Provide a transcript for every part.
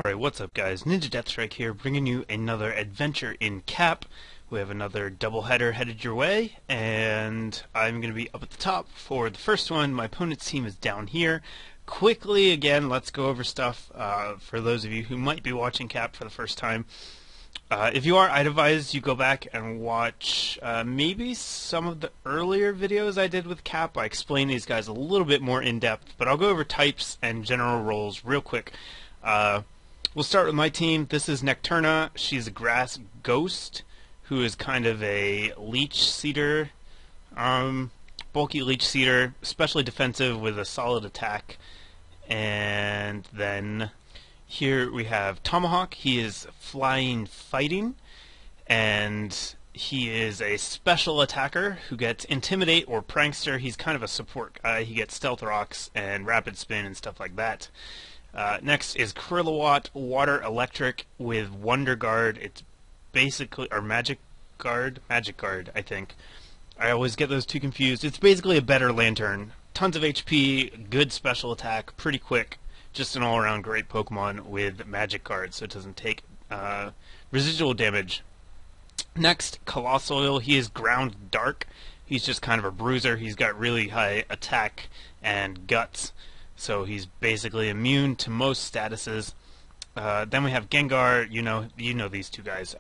Alright, what's up guys? NinjaDeathStrike here, bringing you another adventure in Cap. We have another doubleheader headed your way, and I'm going to be up at the top for the first one. My opponent's team is down here. Quickly, again, let's go over stuff for those of you who might be watching Cap for the first time. If you are, I'd advise you go back and watch maybe some of the earlier videos I did with Cap. I explain these guys a little bit more in depth, but I'll go over types and general roles real quick. We'll start with my team. This is Necturna. She's a grass ghost who is kind of a leech seeder, bulky leech seeder, especially defensive with a solid attack. And then here we have Tomahawk. He is flying fighting, and he is a special attacker who gets Intimidate or Prankster. He's kind of a support guy. He gets Stealth Rocks and Rapid Spin and stuff like that. Next is Kilowatt, Water Electric with Wonder Guard. It's basically, or Magic Guard, I think. I always get those two confused. It's basically a better Lantern. Tons of HP, good special attack, pretty quick. Just an all-around great Pokemon with Magic Guard, so it doesn't take residual damage. Next, Colossoil. He is Ground Dark. He's just kind of a bruiser. He's got really high attack and guts, so he's basically immune to most statuses. Then we have Gengar. You know these two guys.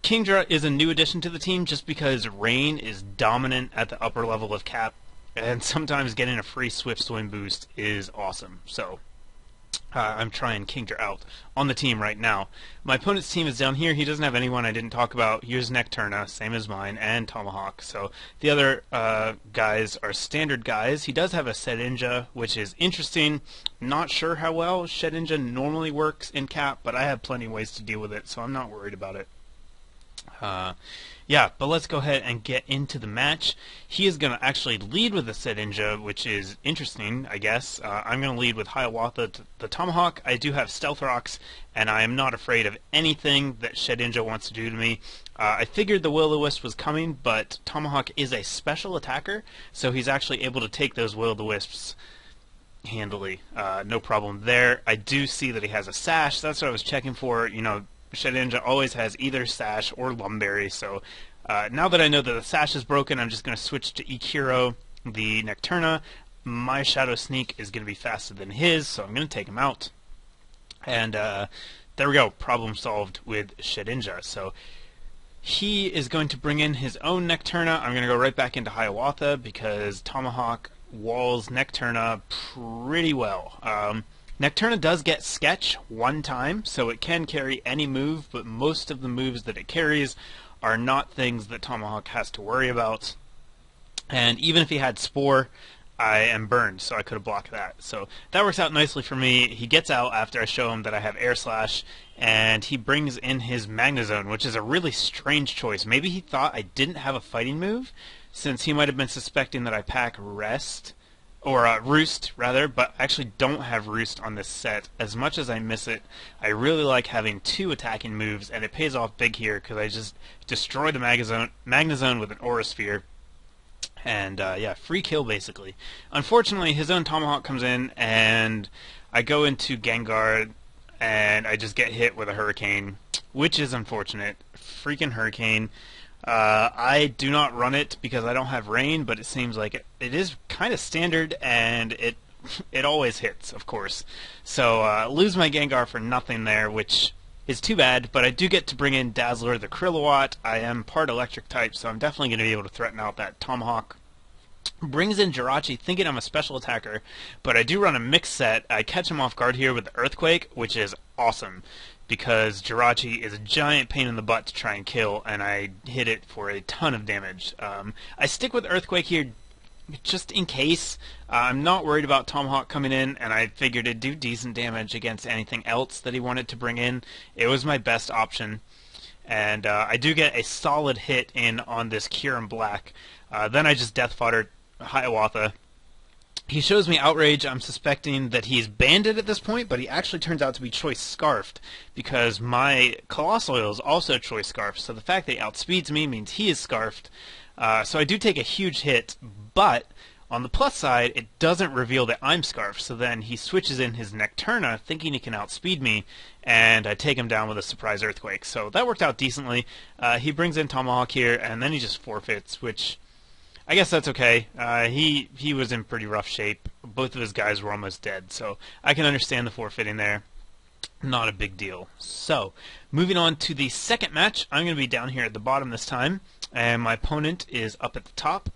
Kingdra is a new addition to the team just because Rain is dominant at the upper level of Cap, and sometimes getting a free Swift Swim boost is awesome. So I'm trying Kingdra out on the team right now. My opponent's team is down here. He doesn't have anyone I didn't talk about. Here's Necturna, same as mine, and Tomahawk. So the other guys are standard guys. He does have a Shedinja, which is interesting. Not sure how well Shedinja normally works in Cap, but I have plenty of ways to deal with it, so I'm not worried about it. Yeah, but let's go ahead and get into the match. He is going to actually lead with the Shedinja, which is interesting, I guess. I'm going to lead with Hiawatha, the Tomahawk. I do have Stealth Rocks, and I am not afraid of anything that Shedinja wants to do to me. I figured the Will-O-Wisp was coming, but Tomahawk is a special attacker, so he's actually able to take those Will-O-Wisps handily. No problem there. I do see that he has a Sash. That's what I was checking for. You know, Shedinja always has either Sash or Lumberry, so now that I know that the Sash is broken, I'm just going to switch to Ikiro, the Necturna. My Shadow Sneak is going to be faster than his, so I'm going to take him out. And there we go, problem solved with Shedinja. So he is going to bring in his own Necturna. I'm going to go right back into Hiawatha because Tomahawk walls Necturna pretty well. Necturna does get Sketch one time, so it can carry any move, but most of the moves that it carries are not things that Tomahawk has to worry about. And even if he had Spore, I am burned, so I could have blocked that. So that works out nicely for me. He gets out after I show him that I have Air Slash, and he brings in his Magnezone, which is a really strange choice. Maybe he thought I didn't have a fighting move, since he might have been suspecting that I pack Rest. Or Roost, rather, but I actually don't have Roost on this set. As much as I miss it, I really like having two attacking moves, and it pays off big here because I just destroy the Magnezone with an Aura Sphere. And, yeah, free kill, basically. Unfortunately, his own Tomahawk comes in, and I go into Gengar, and I just get hit with a Hurricane, which is unfortunate. Freaking Hurricane. I do not run it because I don't have Rain, but it seems like it is kind of standard, and it always hits, of course. So lose my Gengar for nothing there, which is too bad, but I do get to bring in Dazzler the Kilowatt. I am part electric type, so I'm definitely going to be able to threaten out that Tomahawk. Brings in Jirachi thinking I'm a special attacker, but I do run a mixed set. I catch him off guard here with the Earthquake, which is awesome, because Jirachi is a giant pain in the butt to try and kill, and I hit it for a ton of damage. I stick with Earthquake here just in case. I'm not worried about Tomahawk coming in, and I figured it'd do decent damage against anything else that he wanted to bring in. It was my best option, and I do get a solid hit in on this Kyurem Black. Then I just Death Fodder Hiawatha. He shows me Outrage. I'm suspecting that he's Banded at this point, but he actually turns out to be Choice Scarfed because my Colossoil is also Choice Scarfed. So the fact that he outspeeds me means he is Scarfed. So I do take a huge hit, but On the plus side, it doesn't reveal that I'm Scarf, so then he switches in his Necturna, thinking he can outspeed me, and I take him down with a surprise Earthquake. So that worked out decently. He brings in Tomahawk here, and then he just forfeits, which I guess that's okay. He was in pretty rough shape. Both of his guys were almost dead, so I can understand the forfeiting there. Not a big deal. So, moving on to the second match, I'm going to be down here at the bottom this time, and my opponent is up at the top.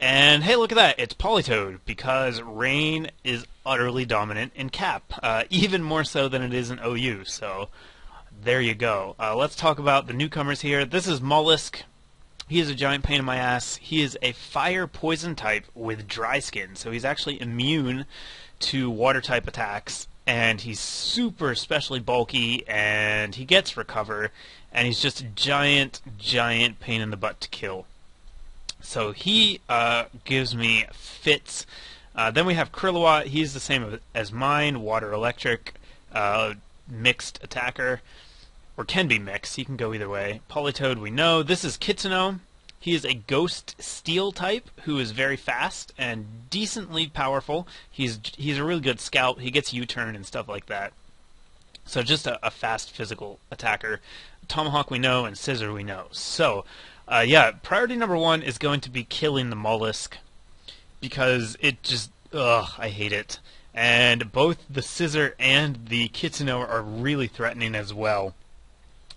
And hey, look at that, it's Politoed, because Rain is utterly dominant in Cap, even more so than it is in OU, so there you go. Let's talk about the newcomers here. This is Mollusk. He is a giant pain in my ass. He is a fire poison type with dry skin, so he's actually immune to water type attacks, and he's super specially bulky, and he gets recover, and he's just a giant pain in the butt to kill. So he gives me fits. Then we have Krilawat. He's the same as mine, water electric, mixed attacker, or can be mixed. He can go either way. Politoed we know. This is Kitsuno. He is a ghost steel type who is very fast and decently powerful. He's a really good scout. He gets U-turn and stuff like that. So just a fast physical attacker. Tomahawk we know, and Scissor we know. So yeah, priority number one is going to be killing the Mollusk, because it just, I hate it. And both the Scissor and the Kitsuno are really threatening as well.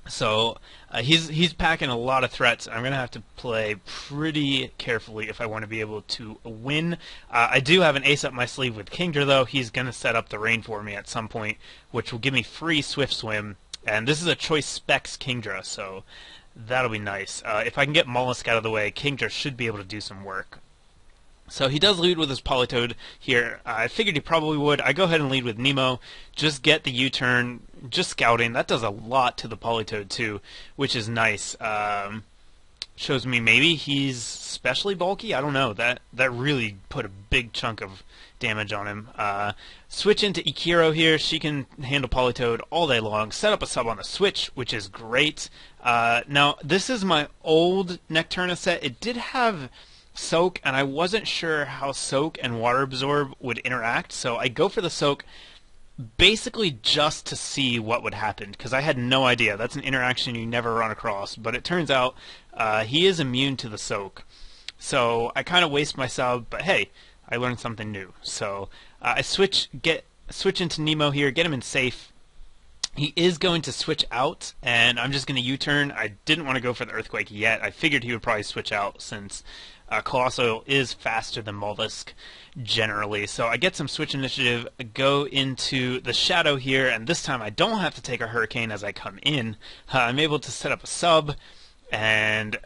So he's packing a lot of threats. I'm going to have to play pretty carefully if I want to be able to win. I do have an ace up my sleeve with Kingdra, though. He's going to set up the rain for me at some point, which will give me free Swift Swim. And this is a choice specs Kingdra, so that'll be nice. If I can get Mollusk out of the way, Kingdra should be able to do some work. So he does lead with his Politoed here. I figured he probably would. I go ahead and lead with Nemo. Just get the U-turn, just scouting. That does a lot to the Politoed too, which is nice. Shows me maybe he's specially bulky. I don't know. That really put a big chunk of damage on him. Switch into Ikiro here. She can handle Politoed all day long. Set up a sub on the switch, which is great. Now, this is my old Necturna set. It did have Soak, and I wasn't sure how Soak and Water Absorb would interact, so I go for the Soak basically just to see what would happen, because I had no idea. That's an interaction you never run across, but it turns out he is immune to the Soak. So I kind of waste my sub, but hey, I learned something new. So I switch into Nemo here, get him in safe. He is going to switch out, and I'm just going to U-turn. I didn't want to go for the Earthquake yet. I figured he would probably switch out since Colossal is faster than Mollusk generally. So I get some switch initiative, go into the Shadow here, and this time I don't have to take a Hurricane as I come in. I'm able to set up a sub and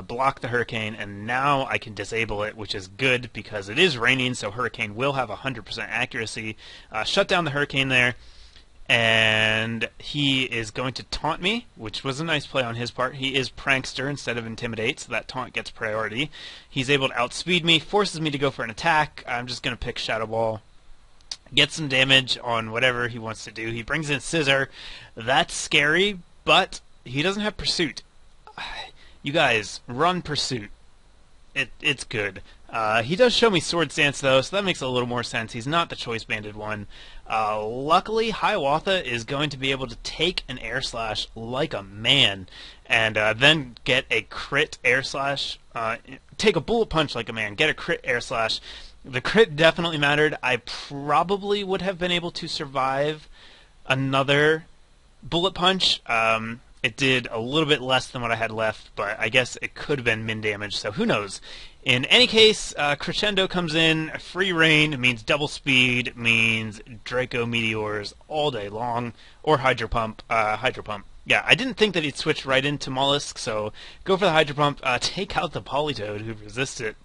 block the Hurricane, and now I can disable it, which is good because it is raining, so Hurricane will have 100% accuracy. Shut down the Hurricane there. And he is going to taunt me, which was a nice play on his part. He is Prankster instead of Intimidate, so that taunt gets priority. He's able to outspeed me, forces me to go for an attack. I'm just going to pick Shadow Ball, get some damage on whatever he wants to do. He brings in Scissor. That's scary, but he doesn't have Pursuit. You guys, run Pursuit. It's good. He does show me Sword Stance, though, so that makes a little more sense. He's not the choice-banded one. Luckily, Hiawatha is going to be able to take an Air Slash like a man, and then get a crit Air Slash. Take a Bullet Punch like a man, get a crit Air Slash. The crit definitely mattered. I probably would have been able to survive another Bullet Punch. It did a little bit less than what I had left, but I guess it could have been min damage, so who knows. In any case, Crescendo comes in, free rain means double speed, means Draco Meteors all day long, or Hydro Pump. Yeah, I didn't think that he'd switch right into Mollusk, so go for the Hydro Pump, take out the Politoed who resists it,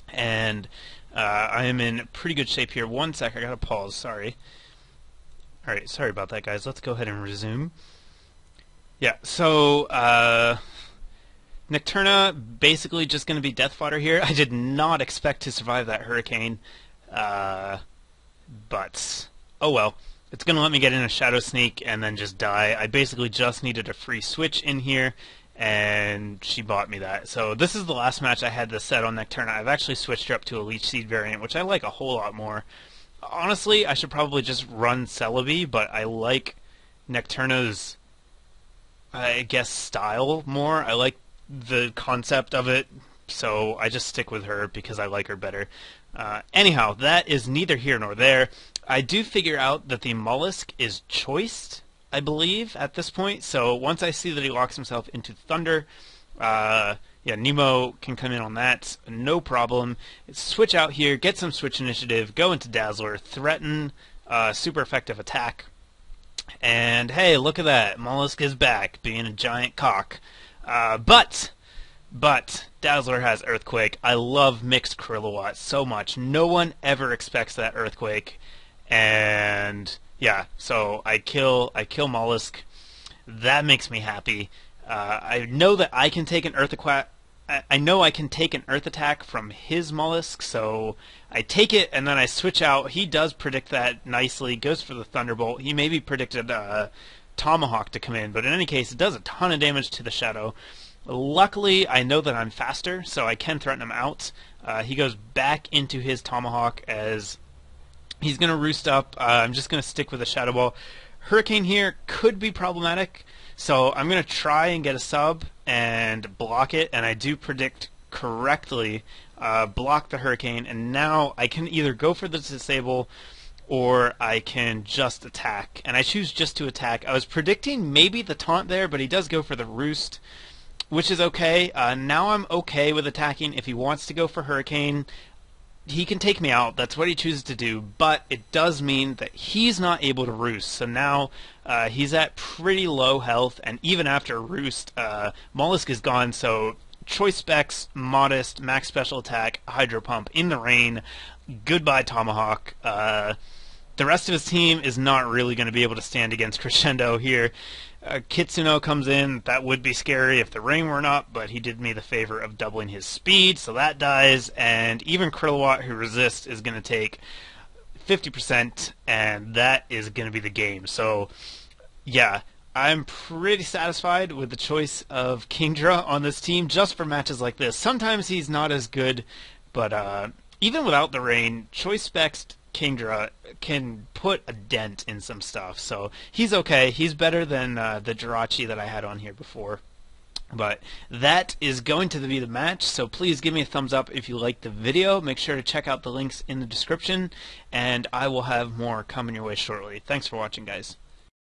and I am in pretty good shape here. One sec, I gotta pause, sorry. Alright, sorry about that, guys. Let's go ahead and resume. Yeah, so Necturna basically just going to be death fodder here. I did not expect to survive that Hurricane, but oh well. It's going to let me get in a Shadow Sneak and then just die. I basically just needed a free switch in here, and she bought me that. So this is the last match I had this set on Nocturna. I've actually switched her up to a Leech Seed variant, which I like a whole lot more. Honestly, I should probably just run Celebi, but I like Nocturna's, I guess, style more. I like the concept of it, so I just stick with her because I like her better. Anyhow, that is neither here nor there. I do figure out that the Mollusk is choiced, I believe, at this point. So once I see that he locks himself into Thunder, yeah, Nemo can come in on that, no problem. Switch out here, get some switch initiative, go into Dazzler, threaten super effective attack, and hey, look at that, Mollusk is back, being a giant cock. But Dazzler has Earthquake. I love mixed Krilliwatt so much. No one ever expects that Earthquake, and yeah, so I kill Mollusk. That makes me happy. I know that I can take an I know I can take an Earth attack from his Mollusk, so I take it and then I switch out. He does predict that nicely, goes for the Thunderbolt. He maybe predicted Tomahawk to come in, but in any case, it does a ton of damage to the Shadow. Luckily, I know that I'm faster, so I can threaten him out. He goes back into his Tomahawk as he's going to roost up. I'm just going to stick with the Shadow Ball. Hurricane here could be problematic, so I'm going to try and get a sub and block it, and I do predict correctly, block the Hurricane, and now I can either go for the disable or I can just attack, and I choose just to attack. I was predicting maybe the taunt there, but he does go for the roost, which is okay. Now I'm okay with attacking. If he wants to go for Hurricane, he can take me out. That's what he chooses to do, but it does mean that he's not able to roost. So now he's at pretty low health, and even after roost, Mollusk is gone. So choice specs, modest, max special attack, Hydro Pump in the rain. Goodbye, Tomahawk. The rest of his team is not really going to be able to stand against Crescendo here. Kitsuno comes in. That would be scary if the ring were not, but he did me the favor of doubling his speed, so that dies, and even Krilliwatt, who resists, is going to take 50%, and that is going to be the game. So, yeah, I'm pretty satisfied with the choice of Kingdra on this team, just for matches like this. Sometimes he's not as good, but even without the rain, choice specs Kingdra can put a dent in some stuff, so he's okay. He's better than the Jirachi that I had on here before. But that is going to be the match, so please give me a thumbs up if you liked the video. Make sure to check out the links in the description, and I will have more coming your way shortly. Thanks for watching, guys.